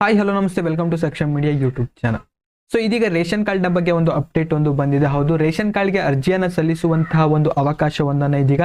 Hi hello ನಮಸ್ತೆ, welcome to Saksham media YouTube channel. So ಇದೀಗ ration ಕಾರ್ಡ್ನ ಬಗ್ಗೆ ಒಂದು ಅಪ್ಡೇಟ್ ಒಂದು ಬಂದಿದೆ. ಹೌದು, ರೇಷನ್ ಕಾರ್ಡ್ಗೆ ಅರ್ಜಿಯನ್ನು ಸಲ್ಲಿಸುವಂತಹ ಒಂದು ಅವಕಾಶವೊಂದನ್ನು ಇದೀಗ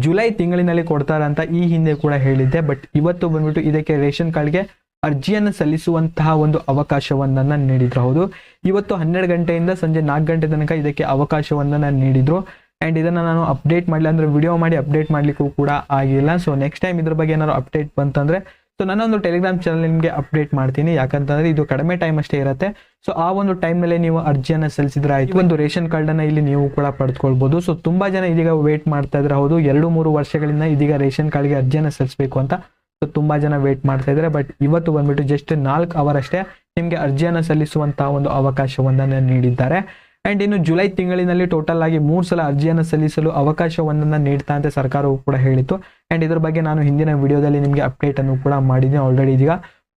ಜುಲೈ ತಿಂಗಳಿನಲ್ಲಿ ಕೊಡ್ತಾರೆ ಅಂತ ಈ ಹಿಂದೆ ಕೂಡ ಹೇಳಿದ್ದೆ. ಬಟ್ ಇವತ್ತು ಬಂದ್ಬಿಟ್ಟು ಇದಕ್ಕೆ ರೇಷನ್ ಕಾರ್ಡ್ಗೆ ಅರ್ಜಿಯನ್ನು ಸಲ್ಲಿಸುವಂತಹ ಒಂದು ಅವಕಾಶವೊಂದನ್ನು ನೀಡಿದ್ರು. ಹೌದು, ಇವತ್ತು 12 ಗಂಟೆಯಿಂದ ಸಂಜೆ 4 ಗಂಟೆ ತನಕ ಇದಕ್ಕೆ ಅವಕಾಶವೊಂದನ್ನು ನೀಡಿದ್ರು. ಆ್ಯಂಡ್ ಇದನ್ನು ನಾನು ಅಪ್ಡೇಟ್ ಮಾಡಲಿ ಅಂದರೆ ವಿಡಿಯೋ ಮಾಡಿ ಅಪ್ಡೇಟ್ ಮಾಡಲಿಕ್ಕೂ ಕೂಡ ಆಗಿಲ್ಲ. ಸೊ ನೆಕ್ಸ್ಟ್ ಟೈಮ್ ಇದ್ರ ಬಗ್ಗೆ ಏನಾದ್ರು ಅಪ್ಡೇಟ್ ಬಂತಂದರೆ ಸೊ ನಾನೊಂದು ಟೆಲಿಗ್ರಾಮ್ ಚಾನಲ್ ನಿಮಗೆ ಅಪ್ಡೇಟ್ ಮಾಡ್ತೀನಿ. ಯಾಕಂತಂದ್ರೆ ಇದು ಕಡಿಮೆ ಟೈಮ್ ಅಷ್ಟೇ ಇರುತ್ತೆ. ಸೊ ಆ ಒಂದು ಟೈಮ್ನಲ್ಲಿ ನೀವು ಅರ್ಜಿಯನ್ನು ಸಲ್ಲಿಸಿದ್ರೆ ಆಯ್ತು, ಒಂದು ರೇಷನ್ ಕಾರ್ಡನ್ನು ಇಲ್ಲಿ ನೀವು ಕೂಡ ಪಡೆದುಕೊಳ್ಬೋದು. ಸೊ ತುಂಬಾ ಜನ ಇದೀಗ ವೇಟ್ ಮಾಡ್ತಾ ಇದ್ರೆ. ಹೌದು, 2-3 ವರ್ಷಗಳಿಂದ ಇದೀಗ ರೇಷನ್ ಕಾರ್ಡ್ಗೆ ಅರ್ಜಿಯನ್ನು ಸಲ್ಲಿಸಬೇಕು ಅಂತ ಸೊ ತುಂಬಾ ಜನ ವೇಟ್ ಮಾಡ್ತಾ ಇದ್ದಾರೆ. ಬಟ್ ಇವತ್ತು ಬಂದ್ಬಿಟ್ಟು ಜಸ್ಟ್ 4 ಅವರ್ ಅಷ್ಟೇ ನಿಮಗೆ ಅರ್ಜಿಯನ್ನು ಸಲ್ಲಿಸುವಂತಹ ಒಂದು ಅವಕಾಶವೊಂದನ್ನು ನೀಡಿದ್ದಾರೆ. ಆ್ಯಂಡ್ ಇನ್ನು ಜುಲೈ ತಿಂಗಳಿನಲ್ಲಿ ಟೋಟಲ್ ಆಗಿ 3 ಸಲ ಅರ್ಜಿಯನ್ನು ಸಲ್ಲಿಸಲು ಅವಕಾಶವೊಂದನ್ನು ನೀಡ್ತಾ ಅಂತ ಸರ್ಕಾರವು ಕೂಡ ಹೇಳಿತ್ತು. ಆ್ಯಂಡ್ ಇದ್ರ ಬಗ್ಗೆ ನಾನು ಹಿಂದಿನ ವಿಡಿಯೋದಲ್ಲಿ ನಿಮಗೆ ಅಪ್ಡೇಟ್ ಅನ್ನು ಕೂಡ ಮಾಡಿದ್ದೀನಿ. ಆಲ್ರೆಡಿ ಇದೀಗ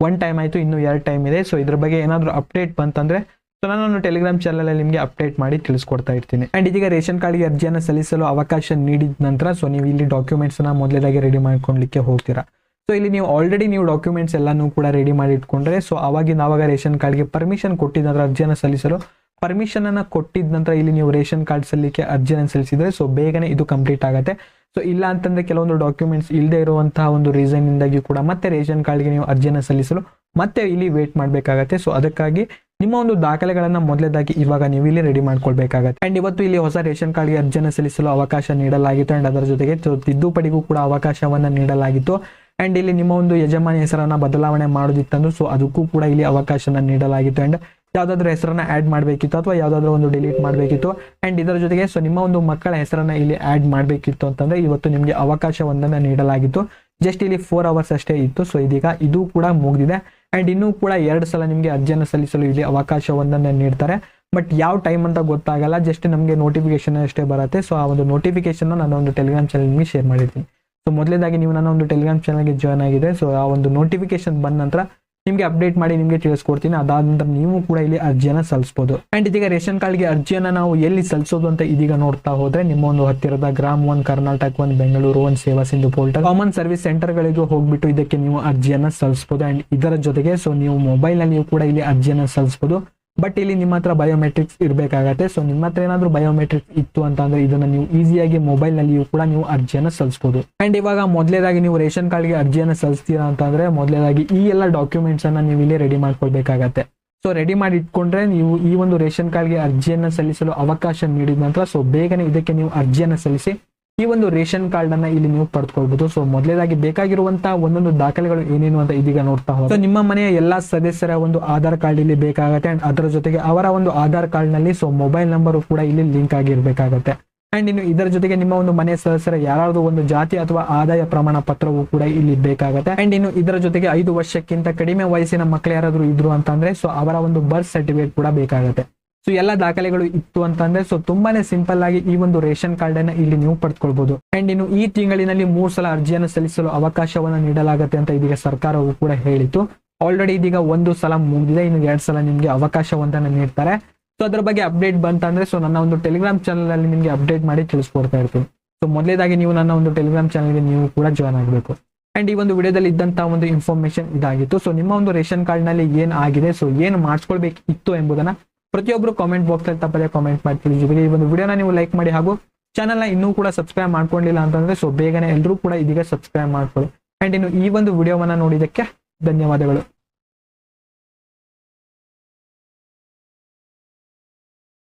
1 ಟೈಮ್ ಆಯಿತು, ಇನ್ನೂ 2 ಟೈಮ್ ಇದೆ. ಸೊ ಇದ್ರ ಬಗ್ಗೆ ಏನಾದರೂ ಅಪ್ಡೇಟ್ ಬಂತಂದ್ರೆ ಸೊ ನಾನು ಟೆಲಿಗ್ರಾಮ್ ಚಾನಲಲ್ಲಿ ನಿಮಗೆ ಅಪ್ಡೇಟ್ ಮಾಡಿ ತಿಳಿಸ್ಕೊಡ್ತಾ ಇರ್ತೀನಿ. ಆ್ಯಂಡ್ ಇದೀಗ ರೇಷನ್ ಕಾರ್ಡ್ಗೆ ಅರ್ಜಿಯನ್ನು ಸಲ್ಲಿಸಲು ಅವಕಾಶ ನೀಡಿದ ನಂತರ ಸೊ ನೀವು ಇಲ್ಲಿ ಡಾಕ್ಯುಮೆಂಟ್ಸ್ನ ಮೊದಲೇದಾಗಿ ರೆಡಿ ಮಾಡ್ಕೊಳ್ಲಿಕ್ಕೆ ಹೋಗ್ತೀರಾ. ಸೊ ಇಲ್ಲಿ ನೀವು ಆಲ್ರೆಡಿ ಡಾಕ್ಯುಮೆಂಟ್ಸ್ ಎಲ್ಲನೂ ಕೂಡ ರೆಡಿ ಮಾಡಿ ಇಟ್ಕೊಂಡ್ರೆ ಸೊ ಆವಾಗ ರೇಷನ್ ಕಾರ್ಡ್ಗೆ ಪರ್ಮಿಷನ್ ಕೊಟ್ಟಿದ ನಂತರ ಅರ್ಜಿಯನ್ನು ಸಲ್ಲಿಸಲು ಪರ್ಮಿಷನ್ ಅನ್ನು ಕೊಟ್ಟಿದ ನಂತರ ಇಲ್ಲಿ ನೀವು ರೇಷನ್ ಕಾರ್ಡ್ ಸಲ್ಲಿಕೆ ಅರ್ಜಿಯನ್ನು ಸಲ್ಲಿಸಿದ್ರೆ ಸೊ ಬೇಗನೆ ಇದು ಕಂಪ್ಲೀಟ್ ಆಗುತ್ತೆ. ಸೊ ಇಲ್ಲ ಅಂತಂದ್ರೆ ಕೆಲವೊಂದು ಡಾಕ್ಯುಮೆಂಟ್ಸ್ ಇಲ್ಲದೆ ಇರುವಂತಹ ಒಂದು ರೀಸನ್ ಇಂದಾಗಿ ಕೂಡ ಮತ್ತೆ ರೇಷನ್ ಕಾರ್ಡ್ಗೆ ನೀವು ಅರ್ಜಿಯನ್ನು ಸಲ್ಲಿಸಲು ಮತ್ತೆ ಇಲ್ಲಿ ವೇಟ್ ಮಾಡಬೇಕಾಗತ್ತೆ. ಸೊ ಅದಕ್ಕಾಗಿ ನಿಮ್ಮ ಒಂದು ದಾಖಲೆಗಳನ್ನ ಮೊದಲೇದಾಗಿ ಇವಾಗ ನೀವು ಇಲ್ಲಿ ರೆಡಿ ಮಾಡ್ಕೊಳ್ಬೇಕಾಗತ್ತೆ. ಅಂಡ್ ಇವತ್ತು ಇಲ್ಲಿ ಹೊಸ ರೇಷನ್ ಕಾರ್ಡ್ಗೆ ಅರ್ಜಿಯನ್ನು ಸಲ್ಲಿಸಲು ಅವಕಾಶ ನೀಡಲಾಗಿತ್ತು. ಅಂಡ್ ಅದರ ಜೊತೆಗೆ ತಿದ್ದುಪಡಿಗೂ ಕೂಡ ಅವಕಾಶವನ್ನ ನೀಡಲಾಗಿತ್ತು. ಅಂಡ್ ಇಲ್ಲಿ ನಿಮ್ಮ ಒಂದು ಯಜಮಾನಿ ಹೆಸರನ್ನ ಬದಲಾವಣೆ ಮಾಡೋದಿತ್ತಂದ್ರು ಸೊ ಅದಕ್ಕೂ ಕೂಡ ಇಲ್ಲಿ ಅವಕಾಶನ ನೀಡಲಾಗಿತ್ತು. ಅಂಡ್ ಯಾವ್ದಾದ್ರು ಹೆಸರನ್ನ ಆಡ್ ಮಾಡಬೇಕಿತ್ತು ಅಥವಾ ಯಾವ್ದಾದ್ರು ಒಂದು ಡಿಲೀಟ್ ಮಾಡಬೇಕಿತ್ತು. ಅಂಡ್ ಇದರ ಜೊತೆಗೆ ಸೊ ನಿಮ್ಮ ಒಂದು ಮಕ್ಕಳ ಹೆಸರನ್ನ ಇಲ್ಲಿ ಆಡ್ ಮಾಡಬೇಕಿತ್ತು ಅಂತಂದ್ರೆ ಇವತ್ತು ನಿಮಗೆ ಅವಕಾಶವೊಂದನ್ನ ನೀಡಲಾಗಿತ್ತು. ಜಸ್ಟ್ ಇಲ್ಲಿ 4 ಅವರ್ಸ್ ಅಷ್ಟೇ ಇತ್ತು. ಸೊ ಇದೀಗ ಇದು ಕೂಡ ಮುಗಿದಿದೆ. ಅಂಡ್ ಇನ್ನೂ ಕೂಡ 2 ಸಲ ನಿಮಗೆ ಅರ್ಜಿಯನ್ನು ಸಲ್ಲಿಸಲು ಇಲ್ಲಿ ಅವಕಾಶವೊಂದನ್ನ ನೀಡ್ತಾರೆ. ಬಟ್ ಯಾವ ಟೈಮ್ ಅಂತ ಗೊತ್ತಾಗಲ್ಲ, ಜಸ್ಟ್ ನಮಗೆ ನೋಟಿಫಿಕೇಶನ್ ಅಷ್ಟೇ ಬರುತ್ತೆ. ಸೊ ಆ ಒಂದು ನೋಟಿಫಿಕೇಶನ್ ನಾನು ಒಂದು ಟೆಲಿಗ್ರಾಮ್ ಚಾನಲ್ ನಿಮಗೆ ಶೇರ್ ಮಾಡಿರ್ತೀನಿ. ಸೊ ಮೊದಲೇದಾಗಿ ನೀವು ನನ್ನ ಒಂದು ಟೆಲಿಗ್ರಾಮ್ ಚಾನಲ್ಗೆ ಜಾಯ್ನ್ ಆಗಿದೆ. ಸೊ ಆ ಒಂದು ನೋಟಿಫಿಕೇಶನ್ ಬಂದ ನಂತರ ನಿಮಗೆ ಅಪ್ಡೇಟ್ ಮಾಡಿ ನಿಮಗೆ ತಿಳಿಸ್ಕೊಡ್ತೀನಿ. ಅದಾದ ನಂತರ ನೀವು ಕೂಡ ಇಲ್ಲಿ ಅರ್ಜಿಯನ್ನು ಸಲ್ಲಿಸಬಹುದು. ಅಂಡ್ ಇದೀಗ ರೇಷನ್ ಕಾರ್ಡ್ಗೆ ಅರ್ಜಿಯನ್ನು ನಾವು ಎಲ್ಲಿ ಸಲ್ಲಿಸೋದು ಅಂತ ಇದೀಗ ನೋಡ್ತಾ ಹೋದ್ರೆ ನಿಮ್ಮ ಒಂದು ಹತ್ತಿರದ ಗ್ರಾಮ್ 1, ಕರ್ನಾಟಕ 1, ಬೆಂಗಳೂರು 1, ಸೇವಾ Sindhu portal, common service centre ಗಳಿಗೆ ಹೋಗ್ಬಿಟ್ಟು ಇದಕ್ಕೆ ನೀವು ಅರ್ಜಿಯನ್ನು ಸಲ್ಲಿಸಬಹುದು. ಅಂಡ್ ಇದರ ಜೊತೆಗೆ ಸೊ ನೀವು ಮೊಬೈಲ್ ನಲ್ಲಿ ಕೂಡ ಇಲ್ಲಿ ಅರ್ಜಿಯನ್ನು ಸಲ್ಲಿಸಬಹುದು. ಬಟ್ ಇಲ್ಲಿ ನಿಮ್ಮ ಹತ್ರ ಬಯೋಮೆಟ್ರಿಕ್ಸ್ ಇರಬೇಕಾಗತ್ತೆ. ಸೊ ನಿಮ್ಮ ಹತ್ರ ಏನಾದ್ರು ಬಯೋಮೆಟ್ರಿಕ್ಸ್ ಇತ್ತು ಅಂತ ಅಂದ್ರೆ ಇದನ್ನ ನೀವು ಈಸಿಯಾಗಿ ಮೊಬೈಲ್ ನಲ್ಲಿಯೂ ಕೂಡ ನೀವು ಅರ್ಜಿಯನ್ನು ಸಲ್ಲಿಸಬಹುದು. ಅಂಡ್ ಇವಾಗ ಮೊದಲೇದಾಗಿ ನೀವು ರೇಷನ್ ಕಾರ್ಡ್ಗೆ ಅರ್ಜಿಯನ್ನು ಸಲ್ಲಿಸ್ತೀರಾ ಅಂತ ಅಂದ್ರೆ ಮೊದಲೇದಾಗಿ ಈ ಎಲ್ಲ ಡಾಕ್ಯುಮೆಂಟ್ಸ್ ಅನ್ನ ನೀವು ಇಲ್ಲಿ ರೆಡಿ ಮಾಡ್ಕೊಳ್ಬೇಕಾಗತ್ತೆ. ಸೊ ರೆಡಿ ಮಾಡಿ ಇಟ್ಕೊಂಡ್ರೆ ನೀವು ಈ ಒಂದು ರೇಷನ್ ಕಾರ್ಡ್ಗೆ ಅರ್ಜಿಯನ್ನು ಸಲ್ಲಿಸಲು ಅವಕಾಶ ನೀಡಿದ ನಂತರ ಸೊ ಬೇಗನೆ ಇದಕ್ಕೆ ನೀವು ಅರ್ಜಿಯನ್ನು ಸಲ್ಲಿಸಿ ಈ ಒಂದು ರೇಷನ್ ಕಾರ್ಡ್ ಅನ್ನ ಇಲ್ಲಿ ನೀವು ಪಡೆದುಕೊಳ್ಬಹುದು. ಸೊ ಮೊದಲೇದಾಗಿ ಬೇಕಾಗಿರುವಂತಹ ಒಂದೊಂದು ದಾಖಲೆಗಳು ಏನೇನು ಅಂತ ಇದೀಗ ನೋಡ್ತಾ ಹೋದ್ರೆ ನಿಮ್ಮ ಮನೆಯ ಎಲ್ಲಾ ಸದಸ್ಯರ ಒಂದು ಆಧಾರ್ ಕಾರ್ಡ್ ಇಲ್ಲಿ ಬೇಕಾಗತ್ತೆ. ಅಂಡ್ ಅದರ ಜೊತೆಗೆ ಅವರ ಒಂದು ಆಧಾರ್ ಕಾರ್ಡ್ ನಲ್ಲಿ ಸೊ ಮೊಬೈಲ್ ನಂಬರ್ ಕೂಡ ಇಲ್ಲಿ ಲಿಂಕ್ ಆಗಿರ್ಬೇಕಾಗತ್ತೆ. ಅಂಡ್ ಇನ್ನು ಇದರ ಜೊತೆಗೆ ನಿಮ್ಮ ಒಂದು ಮನೆಯ ಸದಸ್ಯರ ಯಾರಾದ್ರೂ ಒಂದು ಜಾತಿ ಅಥವಾ ಆದಾಯ ಪ್ರಮಾಣ ಪತ್ರವೂ ಕೂಡ ಇಲ್ಲಿ ಬೇಕಾಗುತ್ತೆ. ಅಂಡ್ ಇನ್ನು ಇದರ ಜೊತೆಗೆ 5 ವರ್ಷಕ್ಕಿಂತ ಕಡಿಮೆ ವಯಸ್ಸಿನ ಮಕ್ಕಳು ಯಾರಾದ್ರೂ ಇದ್ರು ಅಂತಂದ್ರೆ ಸೊ ಅವರ ಒಂದು ಬರ್ತ್ ಸರ್ಟಿಫಿಕೇಟ್ ಕೂಡ ಬೇಕಾಗುತ್ತೆ. ಸೊ ಎಲ್ಲ ದಾಖಲೆಗಳು ಇತ್ತು ಅಂತಂದ್ರೆ ಸೊ ತುಂಬಾನೇ ಸಿಂಪಲ್ ಆಗಿ ಈ ಒಂದು ರೇಷನ್ ಕಾರ್ಡ್ ಅನ್ನ ಇಲ್ಲಿ ನೀವು ಪಡೆದುಕೊಳ್ಬಹುದು. ಅಂಡ್ ಇನ್ನು ಈ ತಿಂಗಳಿನಲ್ಲಿ 3 ಸಲ ಅರ್ಜಿಯನ್ನು ಸಲ್ಲಿಸಲು ಅವಕಾಶವನ್ನ ನೀಡಲಾಗುತ್ತೆ ಅಂತ ಇದೀಗ ಸರ್ಕಾರವು ಕೂಡ ಹೇಳಿತು. ಆಲ್ರೆಡಿ ಇದೀಗ 1 ಸಲ ಮುಗಿದಿದೆ, ಇನ್ನು 2 ಸಲ ನಿಮ್ಗೆ ಅವಕಾಶವನ್ನ ನೀಡ್ತಾರೆ. ಸೊ ಅದ್ರ ಬಗ್ಗೆ ಅಪ್ಡೇಟ್ ಬಂತಂದ್ರೆ ಸೊ ನನ್ನ ಒಂದು ಟೆಲಿಗ್ರಾಮ್ ಚಾನಲ್ ಅಲ್ಲಿ ನಿಮ್ಗೆ ಅಪ್ಡೇಟ್ ಮಾಡಿ ತಿಳಿಸ್ಕೊಡ್ತಾ ಇರ್ತೀನಿ. ಸೊ ಮೊದಲೇದಾಗಿ ನೀವು ನನ್ನ ಒಂದು ಟೆಲಿಗ್ರಾಮ್ ಚಾನಲ್ಗೆ ನೀವು ಕೂಡ ಜಾಯ್ನ್ ಆಗಬೇಕು. ಅಂಡ್ ಈ ಒಂದು ವಿಡಿಯೋದಲ್ಲಿ ಇದ್ದಂತಹ ಒಂದು ಇನ್ಫಾರ್ಮೇಶನ್ ಇದಾಗಿತ್ತು. ಸೊ ನಿಮ್ಮ ಒಂದು ರೇಷನ್ ಕಾರ್ಡ್ ನಲ್ಲಿ ಏನ್ ಆಗಿದೆ, ಸೊ ಏನು ಮಾಡಿಸ್ಕೊಳ್ಬೇಕಿತ್ತು ಎಂಬುದನ್ನ ಪ್ರತಿಯೊಬ್ಬರು ಕಾಮೆಂಟ್ ಬಾಕ್ಸ್ ಅಲ್ಲಿ ತಪ್ಪದೆ ಕಾಮೆಂಟ್ ಮಾಡ್ತೀವಿ. ಜೊತೆಗೆ ಈ ಒಂದು ವಿಡಿಯೋನ ನೀವು ಲೈಕ್ ಮಾಡಿ ಹಾಗೂ ಚಾನಲ್ನ ಇನ್ನೂ ಕೂಡ ಸಬ್ಸ್ಕ್ರೈಬ್ ಮಾಡ್ಕೊಂಡಿಲ್ಲ ಅಂತಂದ್ರೆ ಸೊ ಬೇಗನೆ ಎಲ್ಲರೂ ಕೂಡ ಇದೀಗ ಸಬ್ಸ್ಕ್ರೈಬ್ ಮಾಡ್ಕೊಳ್ಳಿ. ಅಂಡ್ ಇನ್ನು ಈ ಒಂದು ವಿಡಿಯೋವನ್ನ ನೋಡಿದಕ್ಕೆ ಧನ್ಯವಾದಗಳು.